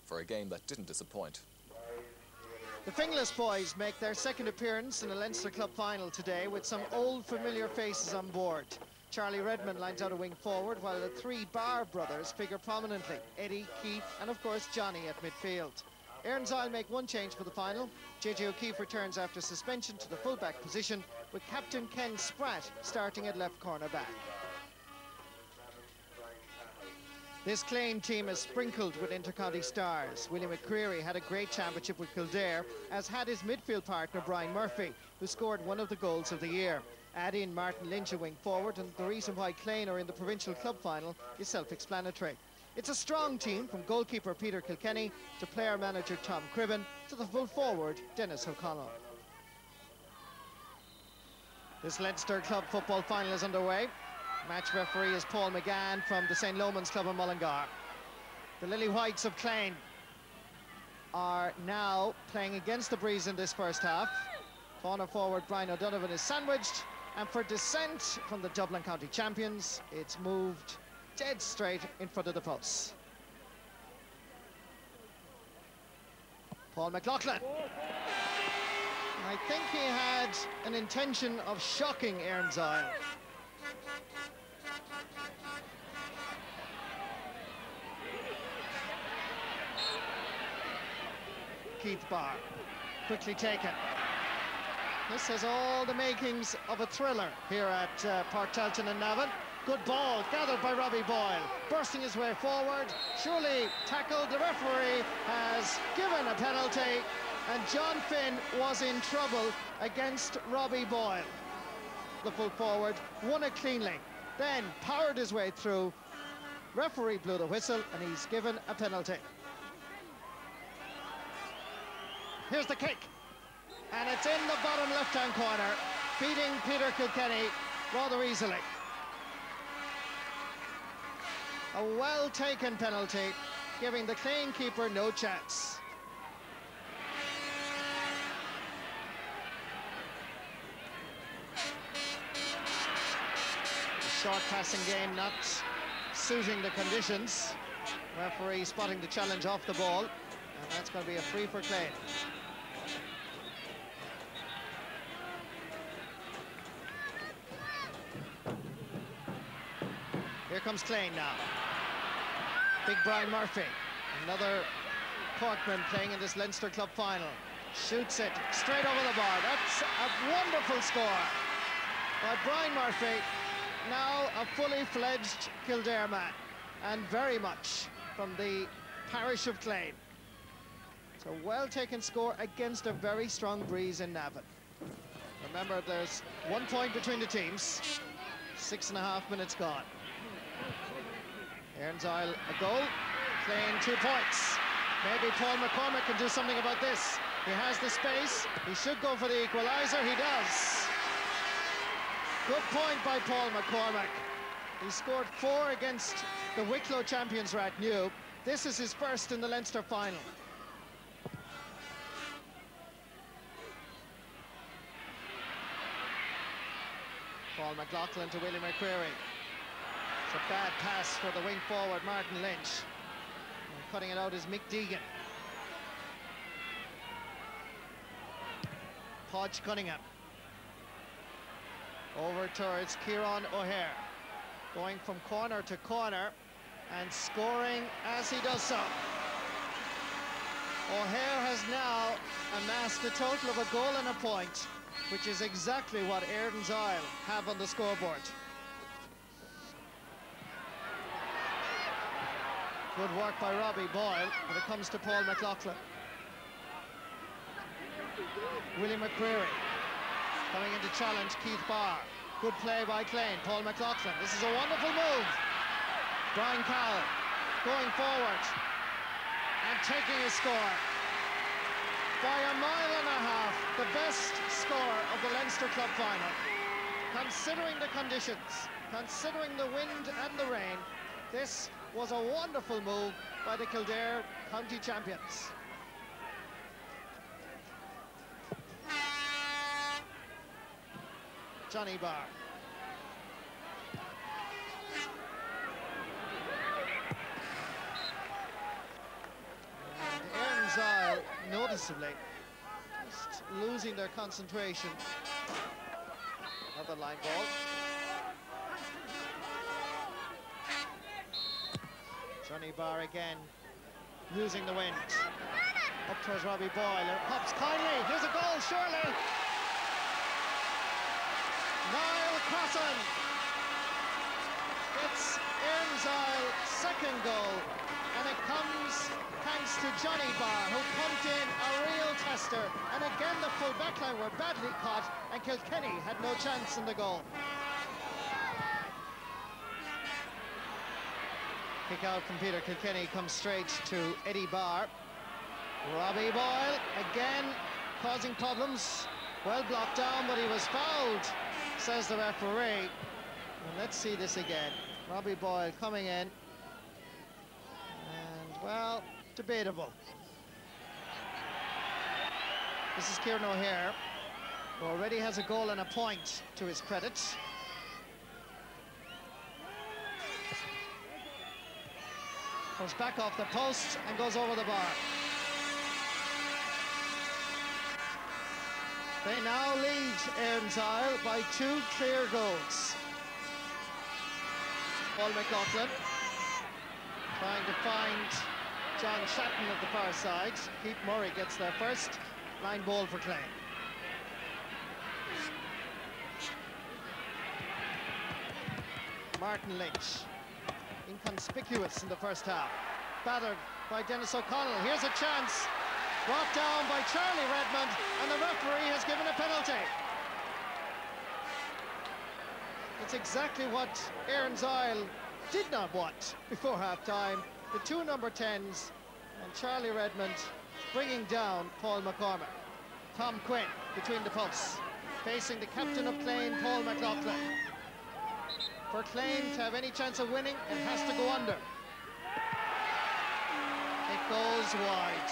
for a game that didn't disappoint. The Finglas boys make their second appearance in a Leinster Club final today with some old familiar faces on board. Charlie Redmond lines out a wing forward, while the three Barr brothers figure prominently: Eddie, Keith and of course Johnny at midfield. Erin's Isle make one change for the final. JJ O'Keefe returns after suspension to the fullback position, with captain Ken Spratt starting at left corner back. This Clane team is sprinkled with inter-county stars. Willie McCreary had a great championship with Kildare, as had his midfield partner Brian Murphy, who scored one of the goals of the year. Add in Martin Lynch a wing forward, and the reason why Clane are in the provincial club final is self-explanatory. It's a strong team, from goalkeeper Peter Kilkenny to player-manager Tom Cribben to the full forward Dennis O'Connell. This Leinster Club football final is underway. Match referee is Paul McGann from the St. Lomans Club in Mullingar. The Lily Whites of Clane are now playing against the breeze in this first half. Corner forward Brian O'Donovan is sandwiched, and for dissent from the Dublin County champions, it's moved dead straight in front of the posts. Paul McLaughlin. I think he had an intention of shocking Erin's Isle. Keith Barr, quickly taken. This has all the makings of a thriller here at Park Talton in Navan. Good ball, gathered by Robbie Boyle, bursting his way forward, surely tackled. The referee has given a penalty, and John Finn was in trouble against Robbie Boyle. The full forward won it cleanly, then powered his way through. Referee blew the whistle, and he's given a penalty. Here's the kick, and it's in the bottom left-hand corner, beating Peter Kilkenny rather easily. A well-taken penalty, giving the Clane keeper no chance. The short passing game not suiting the conditions. Referee spotting the challenge off the ball, and that's going to be a free for Clane. Here comes Clane now. Big Brian Murphy, another Corkman playing in this Leinster Club final. Shoots it straight over the bar. That's a wonderful score by Brian Murphy, now a fully fledged Kildare man, and very much from the parish of Clane. It's a well-taken score against a very strong breeze in Navan. Remember, there's 1 point between the teams. 6.5 minutes gone. Erin's Isle a goal, Clane 2 points. Maybe Paul McCormack can do something about this. He has the space, he should go for the equaliser, he does. Good point by Paul McCormack. He scored 4 against the Wicklow champions Rathnew. This is his first in the Leinster final. Paul McLaughlin to Willie McCreary. It's a bad pass for the wing forward Martin Lynch. And cutting it out is Mick Deegan. Podge Cunningham. Over towards Kieran O'Hare. Going from corner to corner and scoring as he does so. O'Hare has now amassed a total of a goal and a point, which is exactly what Erin's Isle have on the scoreboard. Good work by Robbie Boyle when it comes to Paul McLaughlin. Willie McCreary coming in to challenge Keith Barr. Good play by Clane. Paul McLaughlin. This is a wonderful move. Brian Cowell going forward and taking a score. By 1.5 miles, the best score of the Leinster Club final. Considering the conditions, considering the wind and the rain, this was a wonderful move by the Kildare County champions. Johnny Barr. noticeably. Just losing their concentration. Another line ball. Johnny Barr again, losing the wind. Up towards Robbie Boyle, it hops kindly. Here's a goal, surely. Niall Crossan gets Erin's second goal, and it comes thanks to Johnny Barr, who pumped in a real tester. And again, the full back line were badly caught, and Kilkenny had no chance in the goal. Kick out from Peter Kilkenny comes straight to Eddie Barr. Robbie Boyle again causing problems. Well blocked down, but he was fouled, says the referee. And let's see this again. Robbie Boyle coming in. And, well, debatable. This is Kieran O'Hare, who already has a goal and a point to his credit. Comes back off the post and goes over the bar. They now lead Erin's Isle by 2 clear goals. Paul McLaughlin trying to find John Shatton at the far side. Keith Murray gets there first. Line ball for Clane. Martin Lynch, inconspicuous in the first half. Battered by Dennis O'Connell. Here's a chance. Brought down by Charlie Redmond, and the referee has given a penalty. It's exactly what Erin's Isle did not want before half-time. The 2 number 10s and Charlie Redmond bringing down Paul McCormack. Tom Quinn between the posts, facing the captain of Clane, Paul McLaughlin. For Clane to have any chance of winning, it has to go under. It goes wide.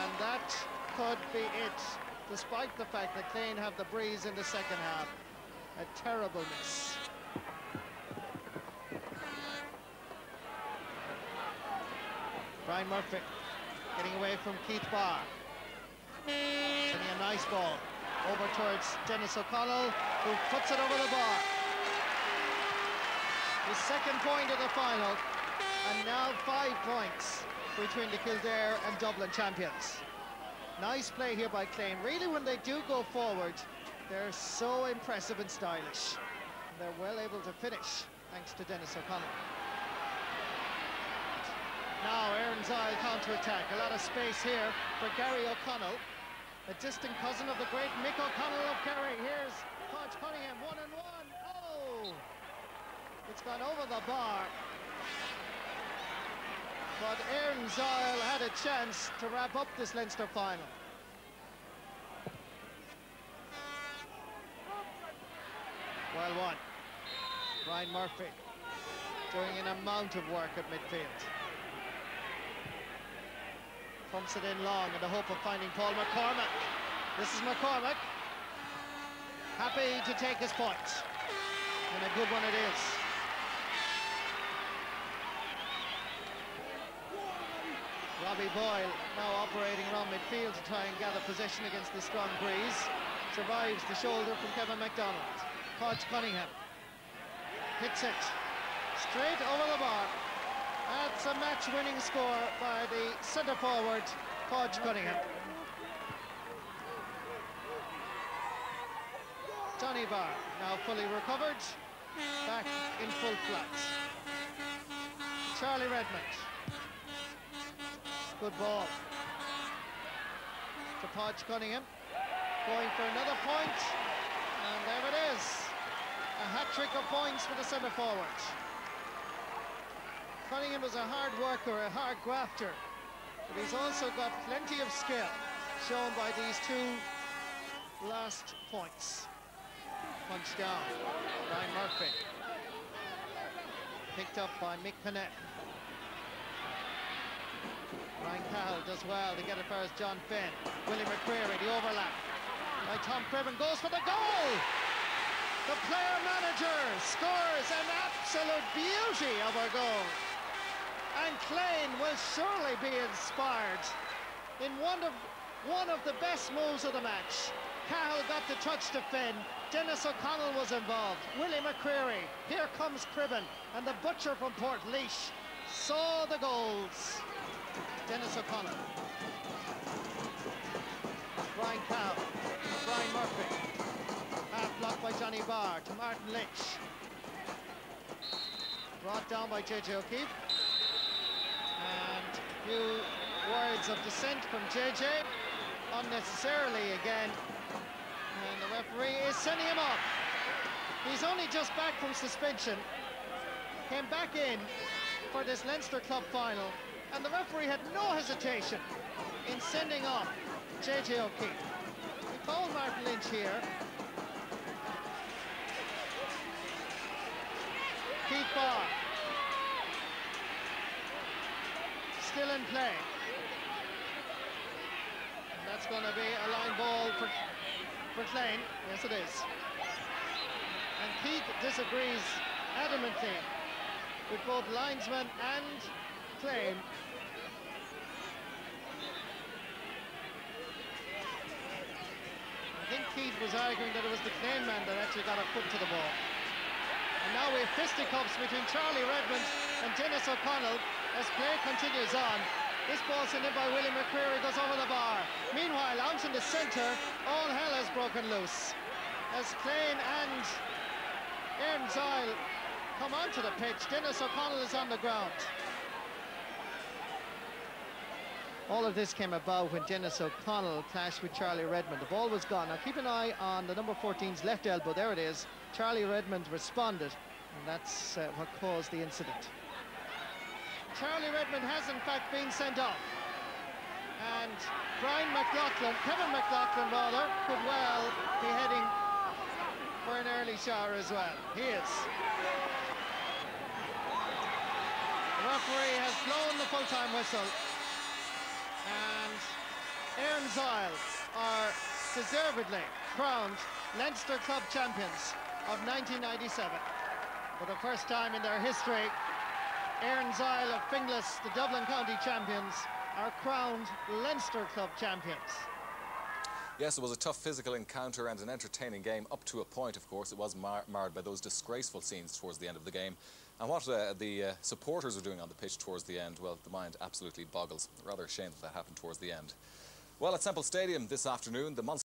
And that could be it, despite the fact that Clane have the breeze in the second half. A terrible miss. Brian Murphy getting away from Keith Barr. Sending a nice ball over towards Dennis O'Connell, who puts it over the bar. His second point of the final, and now 5 points between the Kildare and Dublin champions. Nice play here by Clane. Really, when they do go forward, they're so impressive and stylish. And they're well able to finish, thanks to Dennis O'Connell. Now Erin's Isle counter-attack. A lot of space here for Gary O'Connell, a distant cousin of the great Mick O'Connell of Kerry. Here's Podge Cunningham, 1-1. Oh! It's gone over the bar. But Erin's Isle had a chance to wrap up this Leinster final. Well won. Ryan Murphy doing an amount of work at midfield. Pumps it in long in the hope of finding Paul McCormack. This is McCormack. Happy to take his point. And a good one it is. Robbie Boyle now operating around midfield to try and gather possession against the strong breeze. Survives the shoulder from Kevin MacDonald. Podge Cunningham hits it straight over the bar. That's a match-winning score by the centre-forward, Podge Cunningham. Johnny Barr now fully recovered, back in full flight. Charlie Redmond. Good ball to Podge Cunningham, going for another point, and there it is. A hat-trick of points for the centre-forward. Cunningham is a hard worker, a hard grafter, but he's also got plenty of skill, shown by these 2 last points. Punch down, Ryan Murphy. Picked up by Mick Panett. Ryan Cahill does well to get it first. John Finn. Willie McCreary, the overlap by Tom Cribbin, goes for the goal! The player manager scores an absolute beauty of a goal. And Clane will surely be inspired. In one of the best moves of the match, Cahill got the touch to Finn. Dennis O'Connell was involved. Willie McCreary. Here comes Cribben. And the butcher from Portlaoise saw the goals. Dennis O'Connell. Brian Cow. Brian Murphy. Half blocked by Johnny Barr to Martin Lynch. Brought down by JJ O'Keefe. And a few words of dissent from JJ. Unnecessarily again. And the referee is sending him off. He's only just back from suspension. Came back in for this Leinster Club final. And the referee had no hesitation in sending off JJ O'Keefe. He called Martin Lynch here. Keith Barr. Still in play. And that's going to be a line ball for Clane. Yes, it is. And Keith disagrees adamantly with both linesman and Clane. I think Keith was arguing that it was the Clane man that actually got a foot to the ball. And now we have fisticuffs between Charlie Redmond and Dennis O'Connell as play continues on. This ball sent in by Willie McCreary goes over the bar. Meanwhile, out in the centre, all hell has broken loose as Clane and Erin Zyle come onto the pitch. Dennis O'Connell is on the ground. All of this came about when Dennis O'Connell clashed with Charlie Redmond. The ball was gone. Now keep an eye on the number 14's left elbow. There it is. Charlie Redmond responded, and that's what caused the incident. Charlie Redmond has in fact been sent off. And Kevin McLaughlin rather, could well be heading for an early shower as well. He is. The referee has blown the full-time whistle. And Erin Zyle are deservedly crowned Leinster Club champions of 1997. For the first time in their history, Erin Zyle of Finglas, the Dublin County champions, are crowned Leinster Club champions. Yes, it was a tough physical encounter and an entertaining game up to a point, of course. It was marred by those disgraceful scenes towards the end of the game. And what the supporters were doing on the pitch towards the end, well, the mind absolutely boggles. Rather a shame that happened towards the end. Well, at Semple Stadium this afternoon, the Munster